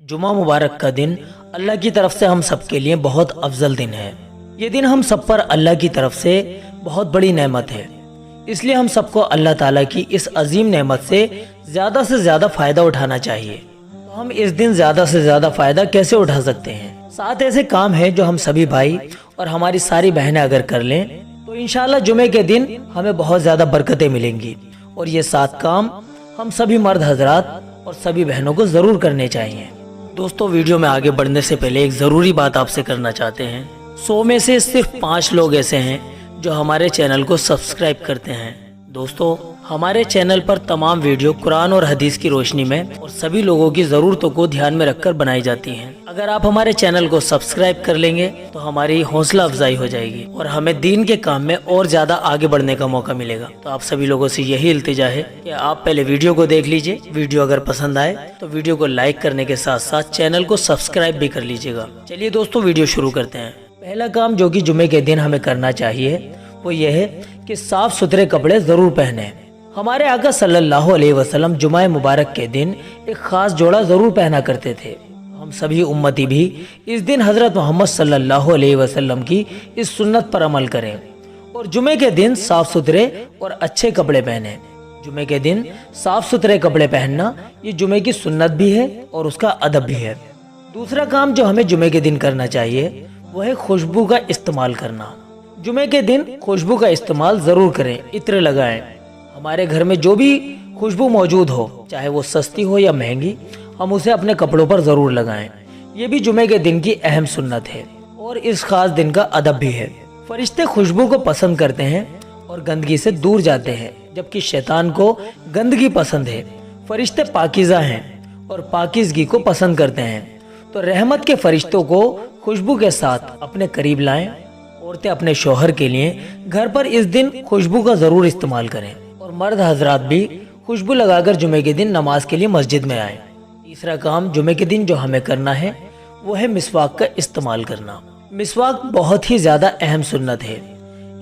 जुमा मुबारक का दिन अल्लाह की तरफ से हम सब के लिए बहुत अफजल दिन है। ये दिन हम सब पर अल्लाह की तरफ से बहुत बड़ी नेमत है, इसलिए हम सबको अल्लाह ताला की इस अजीम नेमत से ज़्यादा फ़ायदा उठाना चाहिए। तो हम इस दिन ज़्यादा से ज़्यादा फ़ायदा कैसे उठा सकते हैं? 7 ऐसे काम हैं जो हम सभी भाई और हमारी सारी बहनें अगर कर लें तो इंशाल्लाह जुमे के दिन हमें बहुत ज़्यादा बरकतें मिलेंगी। और ये 7 काम हम सभी मर्द हजरात और सभी बहनों को ज़रूर करने चाहिए। दोस्तों, वीडियो में आगे बढ़ने से पहले एक ज़रूरी बात आपसे करना चाहते हैं। 100 में से सिर्फ 5 लोग ऐसे हैं जो हमारे चैनल को सब्सक्राइब करते हैं। दोस्तों, हमारे चैनल पर तमाम वीडियो कुरान और हदीस की रोशनी में और सभी लोगों की ज़रूरतों को ध्यान में रखकर बनाई जाती हैं। अगर आप हमारे चैनल को सब्सक्राइब कर लेंगे तो हमारी हौसला अफजाई हो जाएगी और हमें दीन के काम में और ज़्यादा आगे बढ़ने का मौका मिलेगा। तो आप सभी लोगों से यही इल्तिजा है कि आप पहले वीडियो को देख लीजिए। वीडियो अगर पसंद आए तो वीडियो को लाइक करने के साथ साथ चैनल को सब्सक्राइब भी कर लीजिएगा। चलिए दोस्तों, वीडियो शुरू करते हैं। पहला काम जो कि जुमे के दिन हमें करना चाहिए वो ये है कि साफ सुथरे कपड़े ज़रूर पहने। हमारे आका सल्लल्लाहु अलैहि वसल्लम जुमा मुबारक के दिन एक ख़ास जोड़ा ज़रूर पहना करते थे। हम सभी उम्मती भी इस दिन हज़रत मोहम्मद सल्लल्लाहु अलैहि वसल्लम की इस सुन्नत पर अमल करें और जुमे के दिन साफ सुथरे और अच्छे कपड़े पहने। जुमे के दिन साफ सुथरे कपड़े पहनना ये जुमे की सुन्नत भी है और उसका अदब भी है। दूसरा काम जो हमें जुमे के दिन करना चाहिए वो है खुशबू का इस्तेमाल करना। जुमे के दिन खुशबू का इस्तेमाल ज़रूर करें, इत्र लगाएं। हमारे घर में जो भी खुशबू मौजूद हो, चाहे वो सस्ती हो या महंगी, हम उसे अपने कपड़ों पर ज़रूर लगाएं। ये भी जुमे के दिन की अहम सुन्नत है और इस खास दिन का अदब भी है। फरिश्ते खुशबू को पसंद करते हैं और गंदगी से दूर जाते हैं, जबकि शैतान को गंदगी पसंद है। फरिश्ते पाकीज़ा हैं और पाकीज़गी को पसंद करते हैं। तो रहमत के फरिश्तों को खुशबू के साथ अपने करीब लाएं। औरतें अपने शौहर के लिए घर पर इस दिन खुशबू का ज़रूर इस्तेमाल करें और मर्द हजरात भी खुशबू लगाकर जुमे के दिन नमाज के लिए मस्जिद में आएं। तीसरा काम जुमे के दिन जो हमें करना है वो है मिसवाक का इस्तेमाल करना। मिसवाक बहुत ही ज़्यादा अहम सुन्नत है।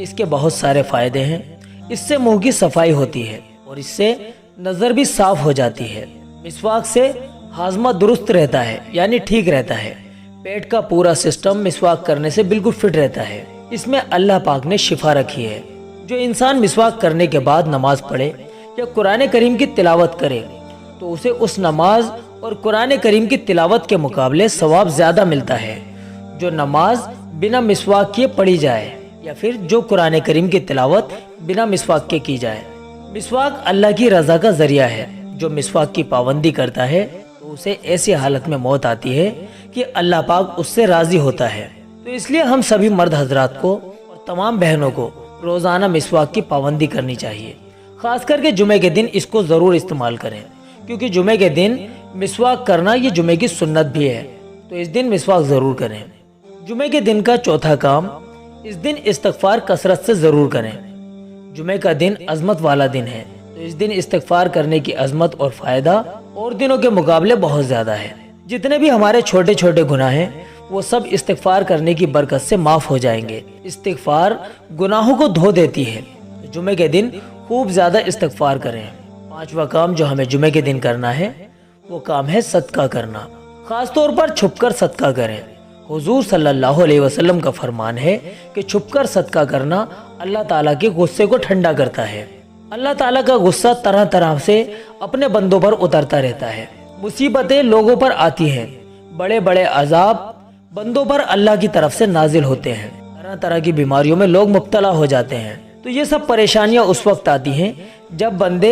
इसके बहुत सारे फ़ायदे हैं। इससे मुंह की सफाई होती है और इससे नज़र भी साफ हो जाती है। मिसवाक से हाजमा दुरुस्त रहता है, यानी ठीक रहता है। पेट का पूरा सिस्टम मिसवाक करने से बिल्कुल फिट रहता है। इसमें अल्लाह पाक ने शिफा रखी है। जो इंसान मिसवाक करने के बाद नमाज पढ़े या कुरान करीम की तिलावत करे तो उसे उस नमाज और कुरान करीम की तिलावत के मुकाबले सवाब ज़्यादा मिलता है जो नमाज बिना मिसवाक किए पढ़ी जाए या फिर जो कुरान करीम की तिलावत बिना मिसवाक के की जाए। मिसवाक अल्लाह की रज़ा का ज़रिया है। जो मिसवाक की पाबंदी करता है तो उसे ऐसी हालत में मौत आती है कि अल्लाह पाक उससे राज़ी होता है। तो इसलिए हम सभी मर्द हजरात को और तमाम बहनों को रोज़ाना मिसवाक की पाबंदी करनी चाहिए। ख़ास करके जुमे के दिन इसको ज़रूर इस्तेमाल करें, क्योंकि जुमे के दिन मिसवाक करना ये जुमे की सुन्नत भी है। तो इस दिन मिसवाक ज़रूर करें। जुमे के दिन का चौथा काम, इस दिन इस्तिग़फ़ार कसरत से ज़रूर करें। जुमे का दिन अज़मत वाला दिन है, तो इस दिन इस्तिग़फ़ार करने की अज़मत और फ़ायदा और दिनों के मुकाबले बहुत ज़्यादा है। जितने भी हमारे छोटे छोटे गुनाह हैं वो सब इस्तिग़फ़ार करने की बरकत से माफ़ हो जाएंगे। इस्तिग़फ़ार गुनाहों को धो देती है। जुमे के दिन खूब ज़्यादा इस्तिग़फ़ार करें। पांचवा काम जो हमें जुमे के दिन करना है वो काम है सदका करना। ख़ास तौर पर छुपकर सदका करें। हुज़ूर सल्लल्लाहु अलैहि वसल्लम का फरमान है कि छुपकर सदका करना अल्लाह ताला के गुस्से को ठंडा करता है। अल्लाह ताला का गुस्सा तरह तरह से अपने बंदों पर उतरता रहता है। मुसीबतें लोगों पर आती हैं, बड़े बड़े अजाब बंदों पर अल्लाह की तरफ से नाजिल होते हैं। तरह तरह की बीमारियों में लोग मुब्तला हो जाते हैं। तो ये सब परेशानियां उस वक्त आती हैं जब बंदे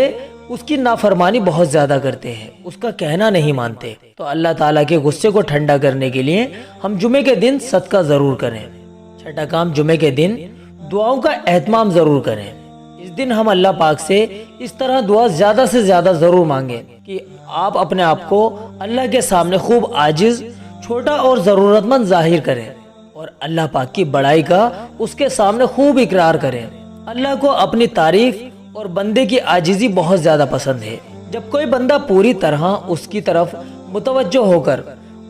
उसकी नाफरमानी बहुत ज़्यादा करते हैं, उसका कहना नहीं मानते। तो अल्लाह ताला के गुस्से को ठंडा करने के लिए हम जुमे के दिन सदका ज़रूर करें। छठा काम, जुमे के दिन दुआओं का एहतमाम ज़रूर करें। इस दिन हम अल्लाह पाक से इस तरह दुआ ज़्यादा से ज़्यादा ज़रूर मांगें कि आप अपने आप को अल्लाह के सामने खूब आजिज़, छोटा और ज़रूरतमंद जाहिर करें और अल्लाह पाक की बड़ाई का उसके सामने खूब इकरार करें। अल्लाह को अपनी तारीफ और बंदे की आजिज़ी बहुत ज़्यादा पसंद है। जब कोई बंदा पूरी तरह उसकी तरफ मुतवज्जो होकर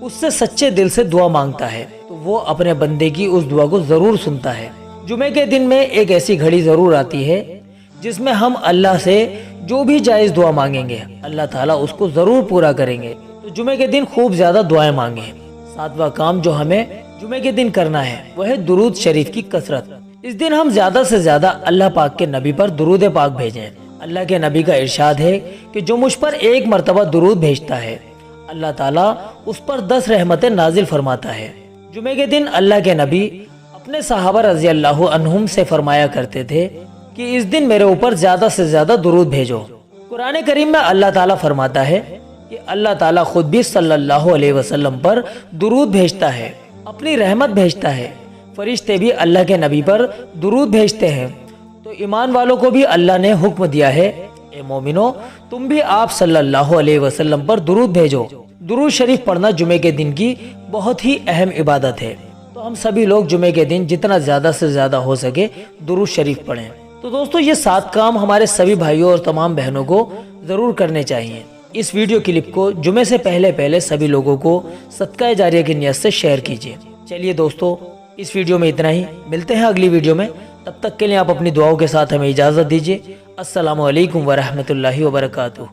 उससे सच्चे दिल से दुआ मांगता है तो वो अपने बंदे की उस दुआ को ज़रूर सुनता है। जुमे के दिन में एक ऐसी घड़ी ज़रूर आती है जिसमें हम अल्लाह से जो भी जायज़ दुआ मांगेंगे अल्लाह ताला उसको ज़रूर पूरा करेंगे। तो जुमे के दिन खूब ज्यादा दुआएं मांगे। सातवां काम जो हमें जुमे के दिन करना है वह है दुरूद शरीफ की कसरत। इस दिन हम ज्यादा से ज्यादा अल्लाह पाक के नबी पर दुरूद पाक भेजें। अल्लाह के नबी का इरशाद है कि जो मुझ पर एक मर्तबा दुरूद भेजता है अल्लाह ताला उस पर 10 रहमतें नाजिल फरमाता है। जुमे के दिन अल्लाह के नबी अपने सहाबा रजी अल्लाह अन्हुम से फरमाया करते थे कि इस दिन मेरे ऊपर ज्यादा से ज्यादा दुरूद भेजो। कुरान करीम में अल्लाह ताला फरमाता है कि अल्लाह ताला खुद भी सल्लल्लाहु अलैहि वसल्लम पर दुरूद भेजता है, अपनी रहमत भेजता है। फरिश्ते भी अल्लाह के नबी पर दुरूद भेजते हैं। तो ईमान वालों को भी अल्लाह ने हुक्म दिया है, ए मोमिनो तुम भी आप सल्लल्लाहु अलैहि वसल्लम पर दुरूद भेजो। दुरूद शरीफ पढ़ना जुमे के दिन की बहुत ही अहम इबादत है। तो हम सभी लोग जुमे के दिन जितना ज्यादा से ज्यादा हो सके दुरूद शरीफ पढ़ें। तो दोस्तों ये 7 काम हमारे सभी भाइयों और तमाम बहनों को जरूर करने चाहिए। इस वीडियो क्लिप को जुमे से पहले सभी लोगों को सदका जारिया की नियत से शेयर कीजिए। चलिए दोस्तों इस वीडियो में इतना ही, मिलते हैं अगली वीडियो में। तब तक के लिए आप अपनी दुआओं के साथ हमें इजाजत दीजिए। अस्सलामु अलैकुम वरहमतुल्लाहि वबरकातुहू।